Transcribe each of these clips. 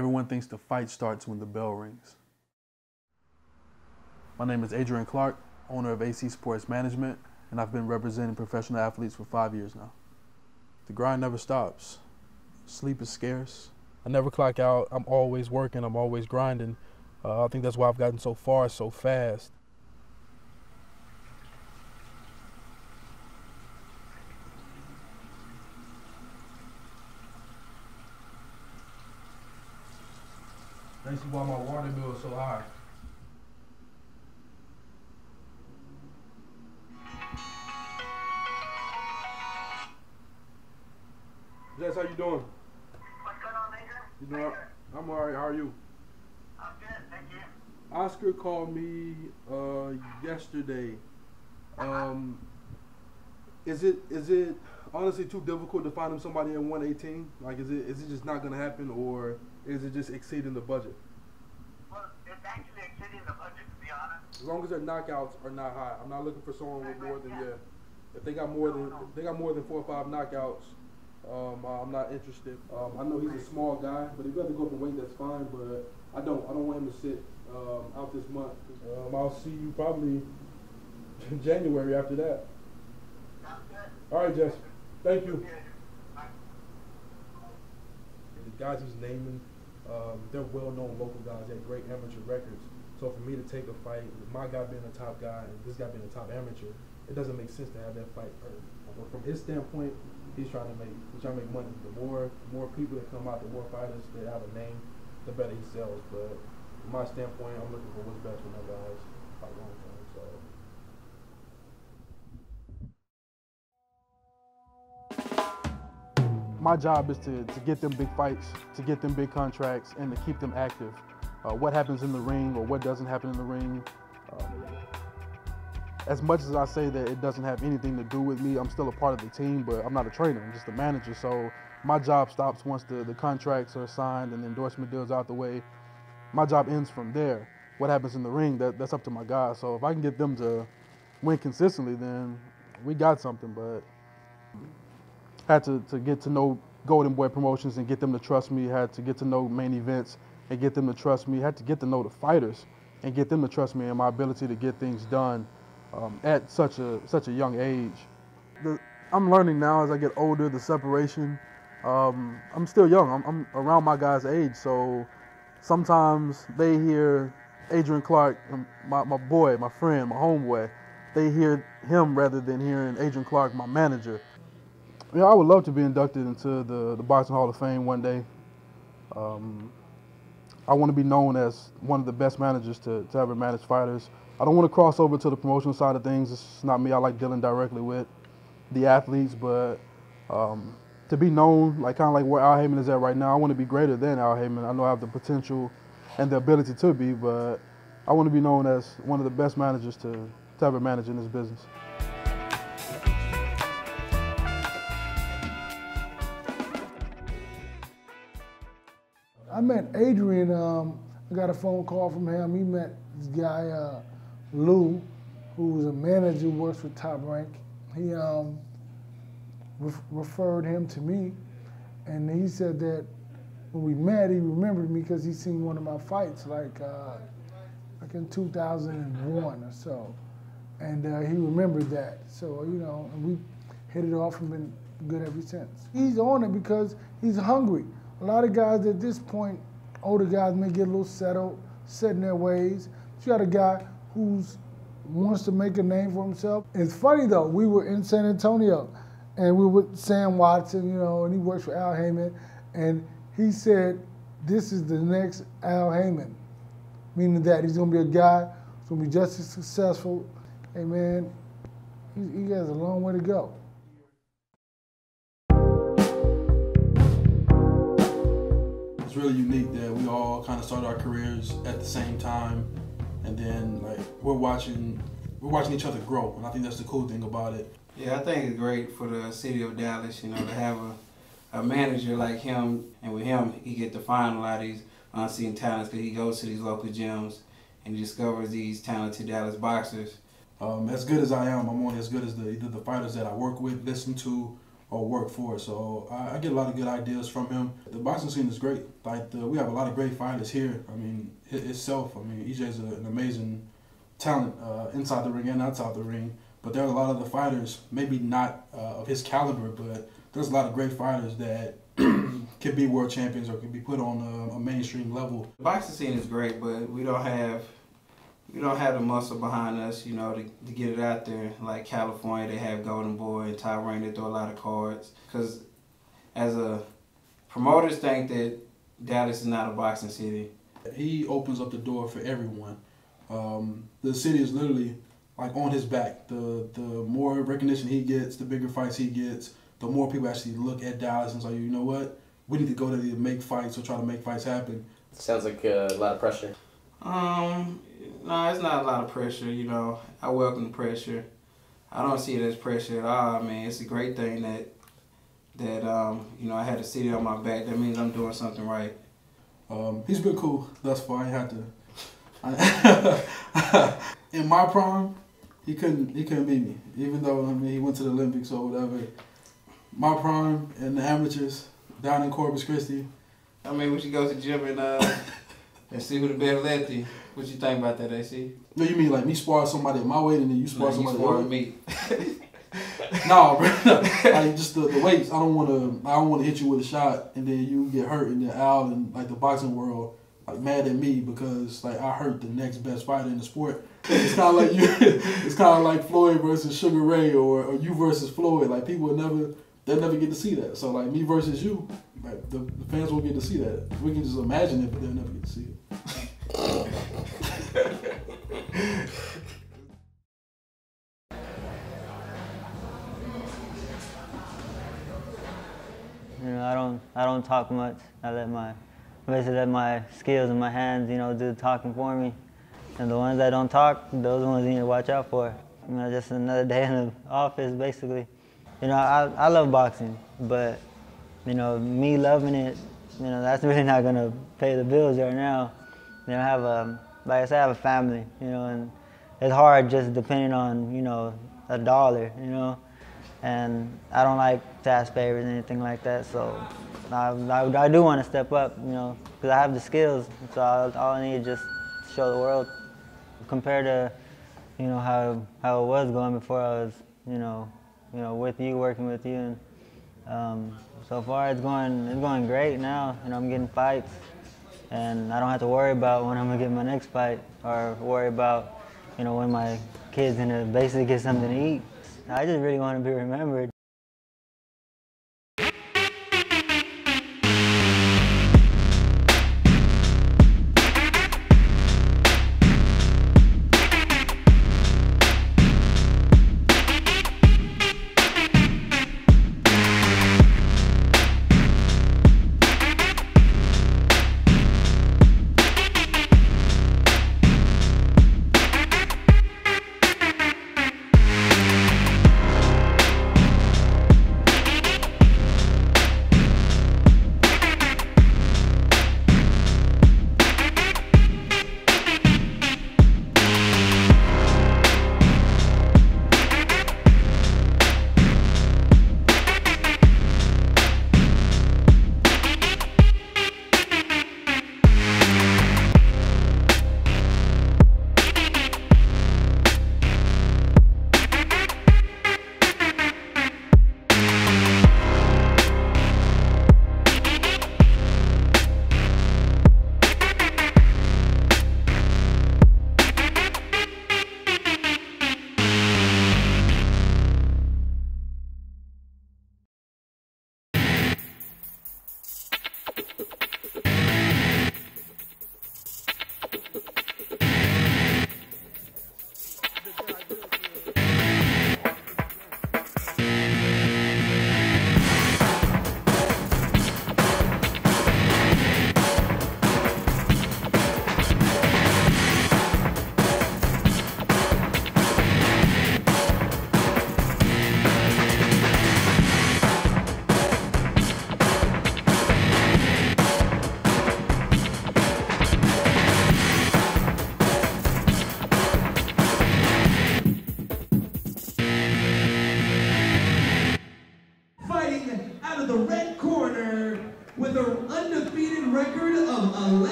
Everyone thinks the fight starts when the bell rings. My name is Adrian, owner of AC Sports Management, and I've been representing professional athletes for 5 years now. The grind never stops. Sleep is scarce. I never clock out. I'm always working. I'm always grinding. I think that's why I've gotten so far so fast. That's why my water bill is so high. Jess, how you doing? What's going on, Adrian? You know, I'm alright. How are you? I'm good, thank you. Oscar called me yesterday. Is it honestly too difficult to find him somebody in 118? Like, is it just not gonna happen, or is it just exceeding the budget? Well, it's actually exceeding the budget, to be honest. As long as their knockouts are not high, I'm not looking for someone with more than If they got more than 4 or 5 knockouts, I'm not interested. I know he's a small guy, but if you have to go up in weight, that's fine. But I don't want him to sit out this month. I'll see you probably in January after that. Sounds good. All right, Jess. Thank you. Good. Bye. The guys he's naming, they're well-known local guys. They have great amateur records. So for me to take a fight, with my guy being a top guy and this guy being a top amateur, it doesn't make sense to have that fight early. But from his standpoint, he's trying to make money. The more people that come out, the more fighters that have a name, the better he sells. But from my standpoint, I'm looking for what's best for my guys fight long term. So my job is to get them big fights, to get them big contracts, and to keep them active. What happens in the ring or what doesn't happen in the ring, as much as I say that it doesn't have anything to do with me, I'm still a part of the team, but I'm not a trainer, I'm just a manager. So my job stops once the contracts are signed and the endorsement deals out the way. My job ends from there. What happens in the ring, that's up to my guys. So if I can get them to win consistently, then we got something. But had to get to know Golden Boy Promotions and get them to trust me, had to get to know Main Events and get them to trust me, had to get to know the fighters and get them to trust me and my ability to get things done at such a young age. I'm learning now as I get older, the separation. I'm still young, I'm around my guys' age, so sometimes they hear Adrian Clark, my boy, my friend, my homeboy, they hear him rather than hearing Adrian Clark, my manager. You know, I would love to be inducted into the Boxing Hall of Fame one day. I want to be known as one of the best managers to ever manage fighters. I don't want to cross over to the promotional side of things. It's not me. I like dealing directly with the athletes, but to be known, kind of like where Al Heyman is at right now, I want to be greater than Al Heyman. I know I have the potential and the ability to be, but I want to be known as one of the best managers to ever manage in this business. I met Adrian, I got a phone call from him. He met this guy, Lou, who's a manager who works for Top Rank. He referred him to me, and he said that when we met, he remembered me because he seen one of my fights, like in 2001 or so, and he remembered that. So, you know, and we hit it off and been good ever since. He's on it because he's hungry. A lot of guys at this point, older guys may get a little settled, set in their ways. But you got a guy who wants to make a name for himself. It's funny though, we were in San Antonio and we were with Sam Watson, you know, and he works for Al Heyman, and he said, this is the next Al Heyman, meaning that he's gonna be a guy who's gonna be just as successful. Hey man, he has a long way to go. It's really unique that we all kind of started our careers at the same time, and then we're watching each other grow, and I think that's the cool thing about it. Yeah, I think it's great for the city of Dallas, you know, to have a manager like him, and with him, he get to find a lot of these unseen talents because he goes to these local gyms and he discovers these talented Dallas boxers. As good as I am, I'm only as good as either the fighters that I work with, listen to, or work for it. So I get a lot of good ideas from him. The boxing scene is great. Like we have a lot of great fighters here. I mean, itself. I mean, EJ's an amazing talent inside the ring and outside the ring. But there are a lot of the fighters, maybe not of his caliber, but there's a lot of great fighters that can be world champions or can be put on a mainstream level. The boxing scene is great, but we don't have the muscle behind us, you know, to get it out there. Like California, they have Golden Boy and Tyrone, they throw a lot of cards. Because as a promoters think that Dallas is not a boxing city. He opens up the door for everyone. The city is literally like on his back. The more recognition he gets, the bigger fights he gets, the more people actually look at Dallas and say, you know what, we need to go there to make fights or try to make fights happen. Sounds like a lot of pressure. No, it's not a lot of pressure, you know. I welcome the pressure. I don't see it as pressure at all. I mean, it's a great thing that you know, I had a city on my back. That means I'm doing something right. He's been cool thus far. I had to. In my prime, he couldn't beat me. Even though I mean he went to the Olympics or whatever. My prime in the amateurs down in Corpus Christi. I mean, we should go to the gym and see who the better lefty. What you think about that, AC? No, you mean like me spar somebody at my weight and then you spar somebody at your weight? No, bro. Like just the weights. I don't wanna hit you with a shot and then you get hurt and then Al and like the boxing world like mad at me because like I hurt the next best fighter in the sport. It's kind of like it's kind of like Floyd versus Sugar Ray or you versus Floyd. Like people they'll never get to see that. So like me versus you, like the fans won't get to see that. We can just imagine it, but they'll never get to see it. You know, I don't talk much. I basically let my skills and my hands, you know, do the talking for me. And the ones that don't talk, those ones you need to watch out for. You know, just another day in the office, basically. You know, I love boxing, but, you know, me loving it, you know, that's really not gonna pay the bills right now. You know, like I said, I have a family, you know, and it's hard just depending on, you know, a dollar, you know. And I don't like to ask favors or anything like that, so I do want to step up, you know, because I have the skills, so all I need is just to show the world. Compared to, you know, how it was going before I was, you know, with you, working with you, and so far it's going great now. You know, I'm getting fights, and I don't have to worry about when I'm gonna get my next fight, or worry about, you know, when my kid's gonna basically get something to eat. I just really want to be remembered.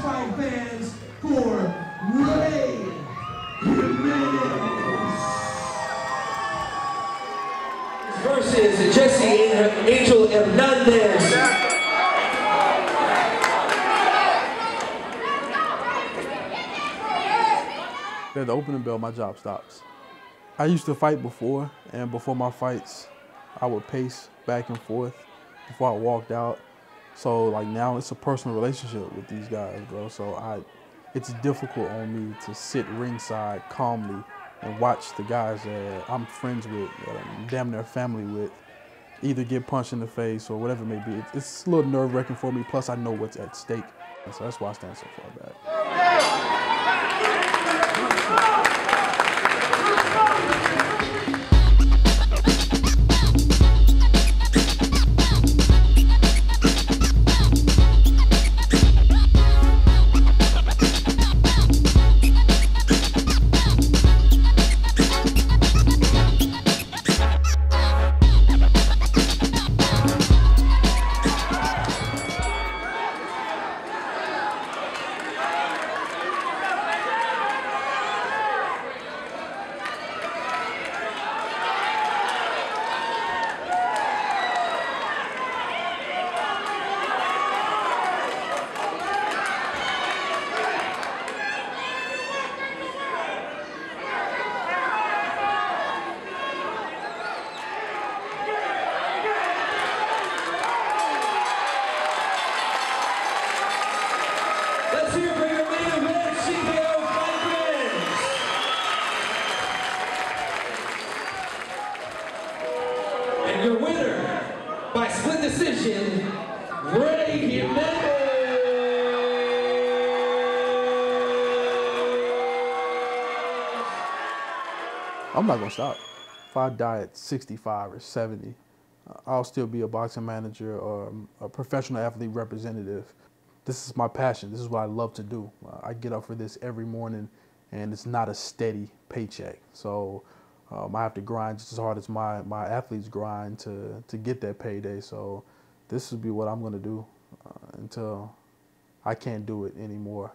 fight fans for Ray Jimenez versus Jesse Angel Hernandez. At the opening bell, my job stops. I used to fight before, and before my fights, I would pace back and forth before I walked out. So like now it's a personal relationship with these guys, bro. So it's difficult on me to sit ringside calmly and watch the guys that I'm friends with, that I'm damn near family with, either get punched in the face or whatever it may be. It's a little nerve-wracking for me, plus I know what's at stake. And so that's why I stand so far back. Let's hear it for your main event, CKO fight wins. And your winner, by split decision, Ray Jimenez. I'm not gonna stop. If I die at 65 or 70, I'll still be a boxing manager or a professional athlete representative. This is my passion. This is what I love to do. I get up for this every morning, and it's not a steady paycheck. So I have to grind just as hard as my athletes grind to get that payday. So this will be what I'm gonna do until I can't do it anymore.